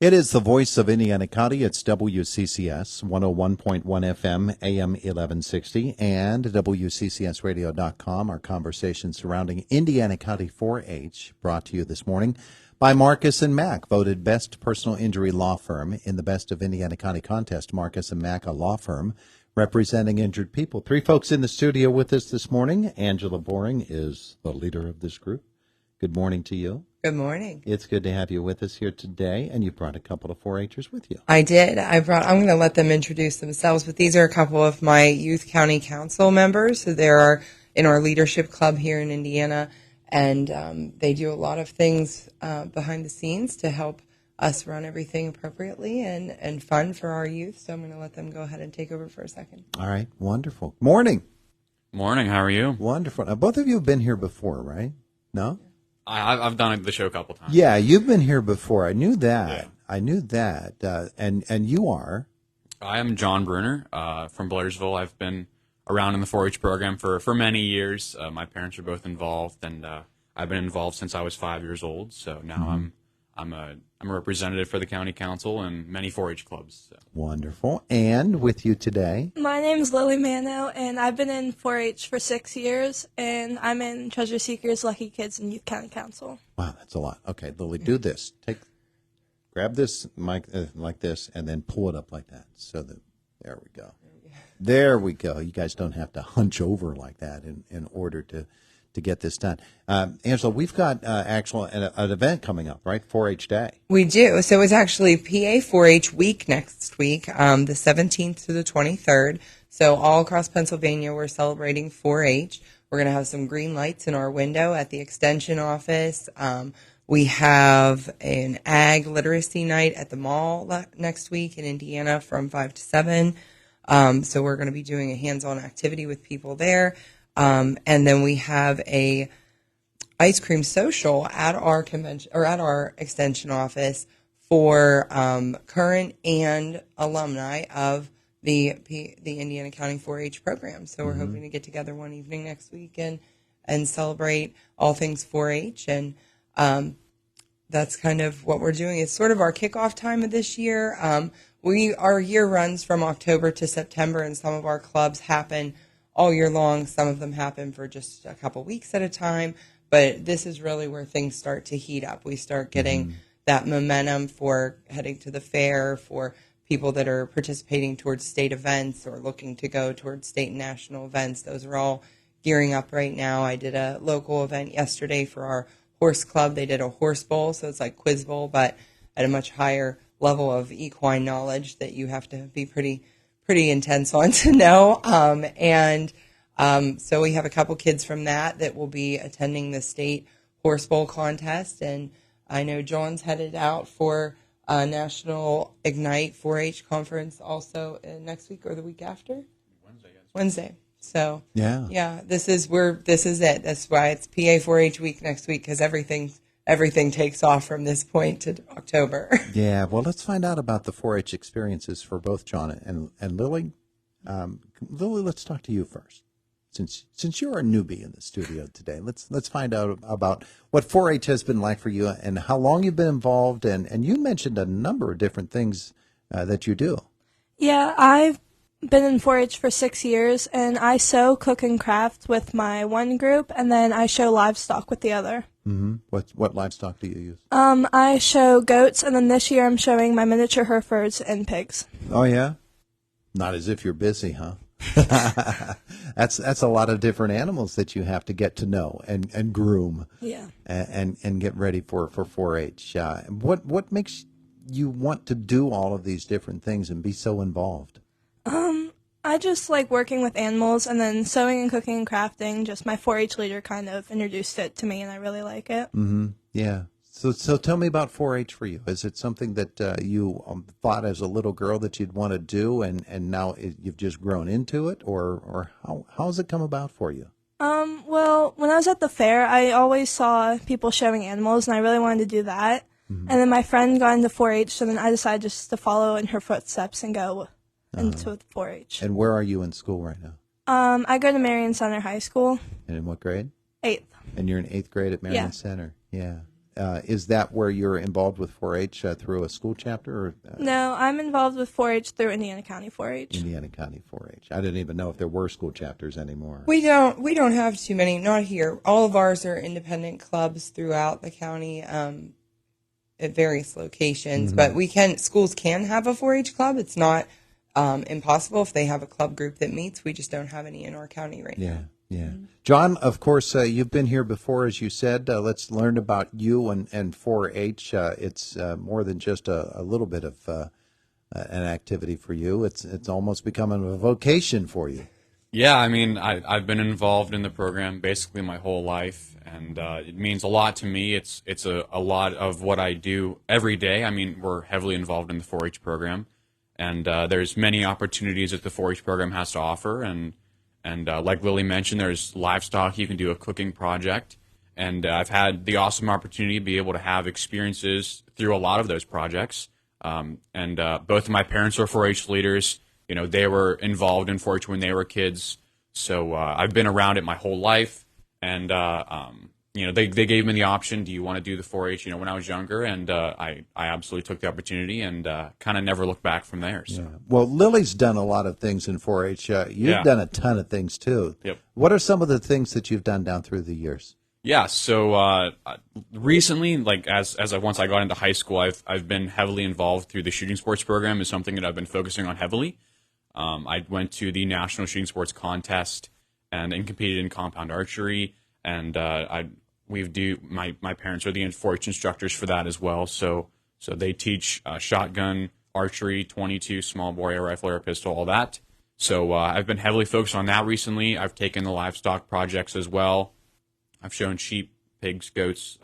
It is the voice of Indiana County. It's WCCS 101.1 FM, AM 1160, and WCCSradio.com. Our conversation surrounding Indiana County 4-H, brought to you this morning by Marcus and Mack, voted best personal injury law firm in the Best of Indiana County contest. Marcus and Mack, a law firm representing injured people. Three folks in the studio with us this morning. Angela Boring is the leader of this group. Good morning to you. Good morning. It's good to have you with us here today, and you brought a couple of 4-H'ers with you. I did. I'm going to let them introduce themselves, but these are a couple of my Youth County Council members. So they are in our leadership club here in Indiana, and they do a lot of things behind the scenes to help us run everything appropriately and fun for our youth. So I'm going to let them go ahead and take over for a second. All right. Wonderful. Morning. Morning. How are you? Wonderful. Now, both of you have been here before, right? No? I've done the show a couple times. Yeah, you've been here before. I knew that. Yeah. I knew that. And you are? I am John Bruner from Blairsville. I've been around in the 4-H program for many years. My parents are both involved, and I've been involved since I was 5 years old. So now I'm a representative for the county council and many 4-H clubs. So. Wonderful. And with you today? My name's Lily Mano, and I've been in 4-H for 6 years, and I'm in Treasure Seekers, Lucky Kids, and Youth County Council. Wow, that's a lot. Okay, Lily, do this. Grab this mic like this, and then pull it up like that. So that there we go. There we go. You guys don't have to hunch over like that in order to get this done. Angela, we've got an event coming up, right? 4-H Day. We do. So it's actually PA 4-H week next week, the 17th to the 23rd. So all across Pennsylvania, we're celebrating 4-H. We're going to have some green lights in our window at the extension office. We have an ag literacy night at the mall next week in Indiana from 5 to 7. So we're going to be doing a hands-on activity with people there. And then we have a ice cream social at our convention or at our extension office for current and alumni of the Indiana County 4-H program. So we're hoping to get together one evening next week and celebrate all things 4-H. And that's kind of what we're doing. It's sort of our kickoff time of this year. Our year runs from October to September, and some of our clubs happen all year long. Some of them happen for just a couple weeks at a time, but this is really where things start to heat up. We start getting that momentum for heading to the fair, for people that are participating towards state events or looking to go towards state and national events. Those are all gearing up right now. I did a local event yesterday for our horse club. They did a horse bowl, so it's like Quiz Bowl, but at a much higher level of equine knowledge that you have to be pretty intense on to know. So we have a couple kids from that will be attending the state horse bowl contest. And I know John's headed out for a National Ignite 4-H conference also next week or the week after? Wednesday. So yeah, this is it. That's why it's PA 4-H week next week, because everything takes off from this point to October. Yeah, well, let's find out about the 4-H experiences for both John and Lily. Lily, let's talk to you first. Since you're a newbie in the studio today, let's find out about what 4-H has been like for you and how long you've been involved. And you mentioned a number of different things that you do. Yeah, I've been in 4-H for 6 years, and I sew, cook, and craft with my one group, and then I show livestock with the other. Mm-hmm. What livestock do you use? I show goats, and then this year I'm showing my miniature Herefords and pigs. Oh, yeah? Not as if you're busy, huh? That's a lot of different animals that you have to get to know and groom. Yeah. And get ready for 4-H. What makes you want to do all of these different things and be so involved? I just like working with animals, and then sewing and cooking and crafting. Just my 4-H leader kind of introduced it to me, and I really like it. Mm-hmm. Yeah. So tell me about 4-H for you. Is it something that you thought as a little girl that you'd want to do, and now you've just grown into it, or how has it come about for you? Well, when I was at the fair, I always saw people showing animals, and I really wanted to do that. Mm-hmm. And then my friend got into 4-H, so then I decided just to follow in her footsteps and go into 4-H. And where are you in school right now? I go to Marion Center High School. And in what grade? 8th. And you're in 8th grade at Marion Center. Yeah. Is that where you're involved with 4-H through a school chapter or No, I'm involved with 4-H through Indiana County 4-H. Indiana County 4-H? I didn't even know if there were school chapters anymore. We don't have too many, not here. All of ours are independent clubs throughout the county at various locations. But schools can have a 4-H club. It's not impossible if they have a club group that meets. We just don't have any in our county right now. Yeah. John, of course, you've been here before, as you said. Let's learn about you and 4-H. It's more than just a little bit of an activity for you. It's almost becoming a vocation for you. Yeah, I mean, I've been involved in the program basically my whole life, and it means a lot to me. It's a lot of what I do every day. I mean, we're heavily involved in the 4-H program, and there's many opportunities that the 4-H program has to offer, and like Lily mentioned, there's livestock. You can do a cooking project. And I've had the awesome opportunity to be able to have experiences through a lot of those projects. And both of my parents are 4-H leaders. You know, they were involved in 4-H when they were kids. So I've been around it my whole life. And, you know, they gave me the option, do you want to do the 4-H, when I was younger? And I absolutely took the opportunity and kind of never looked back from there. So. Yeah. Well, Lily's done a lot of things in 4-H. You've done a ton of things, too. Yep. What are some of the things that you've done down through the years? Yeah, so recently, like once I got into high school, I've been heavily involved through the shooting sports program. Is something that I've been focusing on heavily. I went to the National Shooting Sports Contest and competed in compound archery, and my parents are the 4-H instructors for that as well. So they teach shotgun, archery, 22, small bore, air rifle, air pistol, all that. So I've been heavily focused on that recently. I've taken the livestock projects as well. I've shown sheep, pigs, goats,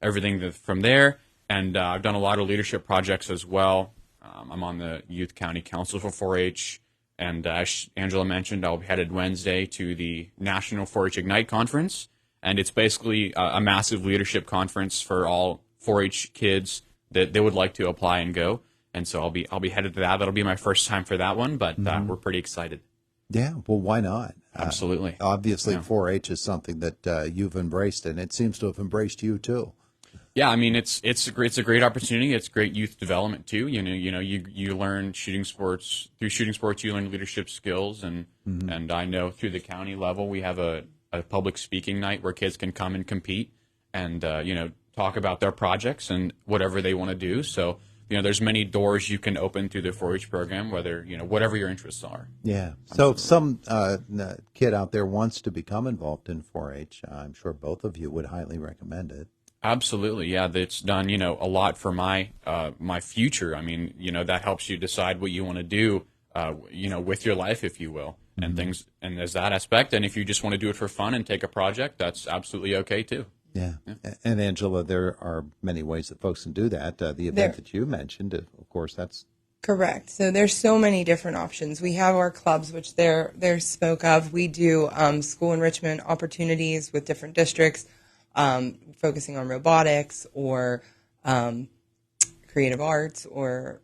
everything from there. And I've done a lot of leadership projects as well. I'm on the Youth County Council for 4-H. And as Angela mentioned, I'll be headed Wednesday to the National 4-H Ignite Conference. And it's basically a massive leadership conference for all 4-H kids that they would like to apply and go. And so I'll be headed to that. That'll be my first time for that one, but we're pretty excited. Yeah, well, why not? Absolutely. Obviously, 4-H is something that you've embraced, and it seems to have embraced you too. Yeah, I mean it's a great opportunity. It's great youth development too. You learn shooting sports through shooting sports. You learn leadership skills, and I know through the county level we have a public speaking night where kids can come and compete and talk about their projects and whatever they want to do. So. There's many doors you can open through the 4-H program, whether, whatever your interests are. Yeah. So if some kid out there wants to become involved in 4-H, I'm sure both of you would highly recommend it. Absolutely. Yeah. That's done, a lot for my future. I mean, that helps you decide what you want to do, with your life, if you will, and things. And there's that aspect. And if you just want to do it for fun and take a project, that's absolutely okay too. Yeah. And Angela, there are many ways that folks can do that. The event that you mentioned, of course, that's correct. So there's so many different options. We have our clubs, which they're spoke of. We do school enrichment opportunities with different districts, focusing on robotics or creative arts or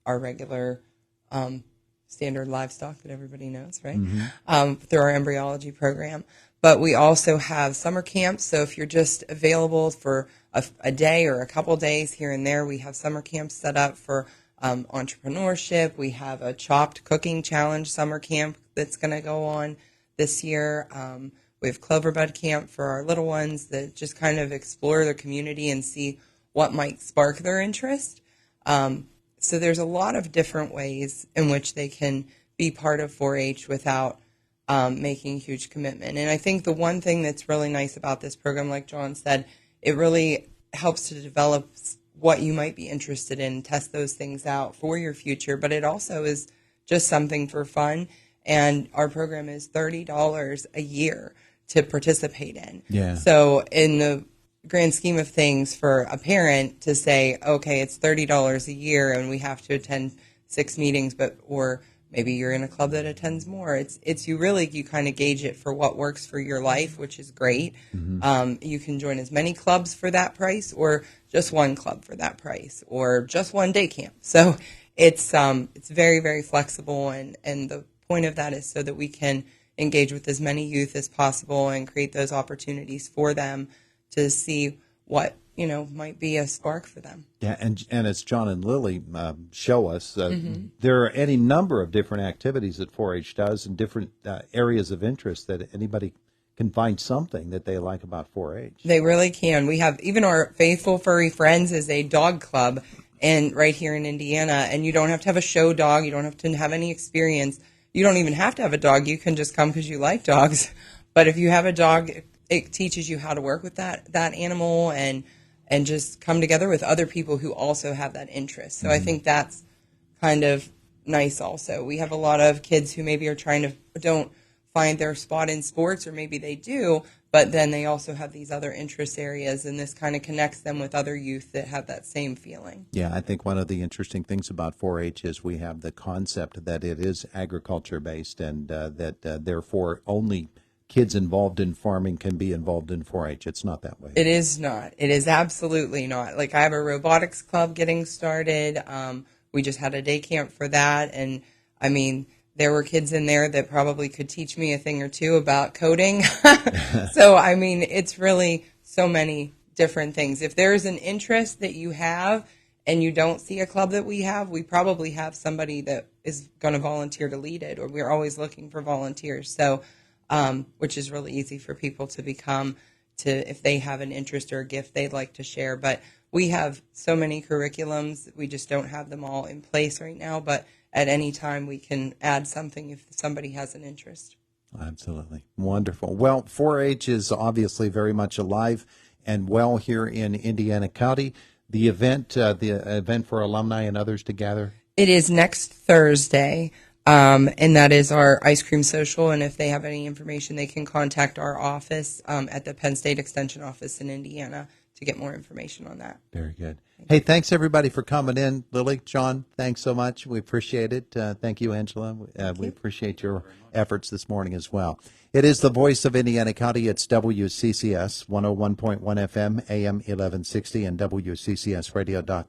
our regular standard livestock that everybody knows, right? Through our embryology program. But we also have summer camps. So if you're just available for a day or a couple days here and there, we have summer camps set up for entrepreneurship. We have a chopped cooking challenge summer camp that's going to go on this year. We have Cloverbud camp for our little ones that just kind of explore their community and see what might spark their interest. So there's a lot of different ways in which they can be part of 4-H without making a huge commitment. And I think the one thing that's really nice about this program, like John said, it really helps to develop what you might be interested in, test those things out for your future, but it also is just something for fun. And our program is $30 a year to participate in. Yeah. So in the grand scheme of things, for a parent to say, okay, it's $30 a year and we have to attend 6 meetings, or maybe you're in a club that attends more. You kind of gauge it for what works for your life, which is great. You can join as many clubs for that price, or just one club for that price, or just one day camp. So it's very, very flexible, and the point of that is so that we can engage with as many youth as possible and create those opportunities for them to see what might be a spark for them. Yeah, and as John and Lily show us, there are any number of different activities that 4-H does and different areas of interest that anybody can find something that they like about 4-H. They really can. We have even our Faithful Furry Friends is a dog club, and right here in Indiana, and you don't have to have a show dog. You don't have to have any experience. You don't even have to have a dog. You can just come because you like dogs. But if you have a dog, it teaches you how to work with that animal and just come together with other people who also have that interest. So I think that's kind of nice also. We have a lot of kids who maybe are don't find their spot in sports, or maybe they do, but then they also have these other interest areas, and this kind of connects them with other youth that have that same feeling. Yeah, I think one of the interesting things about 4-H is we have the concept that it is agriculture-based, and that therefore only kids involved in farming can be involved in 4-H. It's not that way. It is not. It is absolutely not. Like, I have a robotics club getting started. We just had a day camp for that, and I mean, there were kids in there that probably could teach me a thing or two about coding. So, I mean, it's really so many different things. If there's an interest that you have and you don't see a club that we have, we probably have somebody that is going to volunteer to lead it, or we're always looking for volunteers. So, which is really easy for people to become, if they have an interest or a gift they'd like to share. But we have so many curriculums. We just don't have them all in place right now. But at any time, we can add something if somebody has an interest. Absolutely. Wonderful. Well, 4-H is obviously very much alive and well here in Indiana County. The event for alumni and others to gather? It is next Thursday, and that is our ice cream social. And if they have any information, they can contact our office at the Penn State Extension office in Indiana to get more information on that. Very good. Hey, thanks everybody for coming in. Lily, John, thanks so much. We appreciate it. Thank you, Angela. We appreciate your efforts this morning as well. It is the voice of Indiana County. It's WCCS 101.1 FM, AM 1160, and WCCSradio.com.